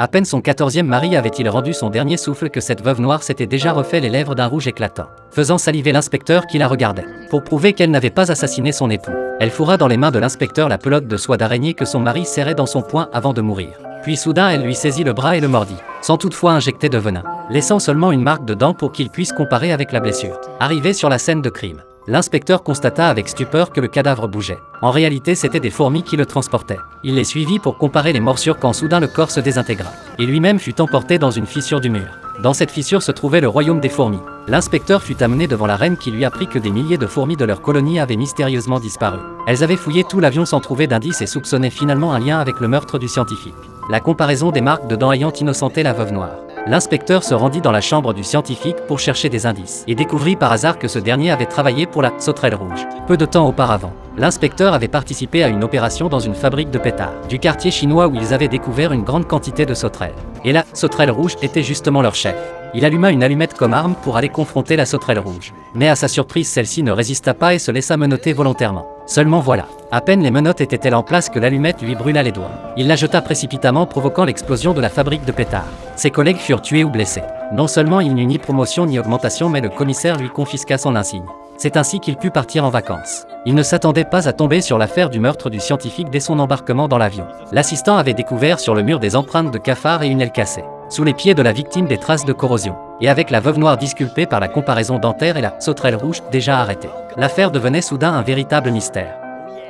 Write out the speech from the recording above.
À peine son 14e mari avait-il rendu son dernier souffle que cette veuve noire s'était déjà refait les lèvres d'un rouge éclatant, faisant saliver l'inspecteur qui la regardait. Pour prouver qu'elle n'avait pas assassiné son époux, elle fourra dans les mains de l'inspecteur la pelote de soie d'araignée que son mari serrait dans son poing avant de mourir. Puis soudain elle lui saisit le bras et le mordit, sans toutefois injecter de venin, laissant seulement une marque de dent pour qu'il puisse comparer avec la blessure. Arrivé sur la scène de crime, l'inspecteur constata avec stupeur que le cadavre bougeait. En réalité, c'étaient des fourmis qui le transportaient. Il les suivit pour comparer les morsures quand soudain le corps se désintégra. Et lui-même fut emporté dans une fissure du mur. Dans cette fissure se trouvait le royaume des fourmis. L'inspecteur fut amené devant la reine qui lui apprit que des milliers de fourmis de leur colonie avaient mystérieusement disparu. Elles avaient fouillé tout l'avion sans trouver d'indices et soupçonnaient finalement un lien avec le meurtre du scientifique. La comparaison des marques de dents ayant innocenté la veuve noire. L'inspecteur se rendit dans la chambre du scientifique pour chercher des indices et découvrit par hasard que ce dernier avait travaillé pour la sauterelle rouge. Peu de temps auparavant, l'inspecteur avait participé à une opération dans une fabrique de pétards du quartier chinois où ils avaient découvert une grande quantité de sauterelles. Et la sauterelle rouge était justement leur chef. Il alluma une allumette comme arme pour aller confronter la sauterelle rouge. Mais à sa surprise, celle-ci ne résista pas et se laissa menotter volontairement. Seulement voilà, à peine les menottes étaient-elles en place que l'allumette lui brûla les doigts. Il la jeta précipitamment provoquant l'explosion de la fabrique de pétards. Ses collègues furent tués ou blessés. Non seulement il n'eut ni promotion ni augmentation mais le commissaire lui confisqua son insigne. C'est ainsi qu'il put partir en vacances. Il ne s'attendait pas à tomber sur l'affaire du meurtre du scientifique dès son embarquement dans l'avion. L'assistant avait découvert sur le mur des empreintes de cafards et une aile cassée. Sous les pieds de la victime des traces de corrosion. Et avec la veuve noire disculpée par la comparaison dentaire et la sauterelle rouge déjà arrêtée. L'affaire devenait soudain un véritable mystère.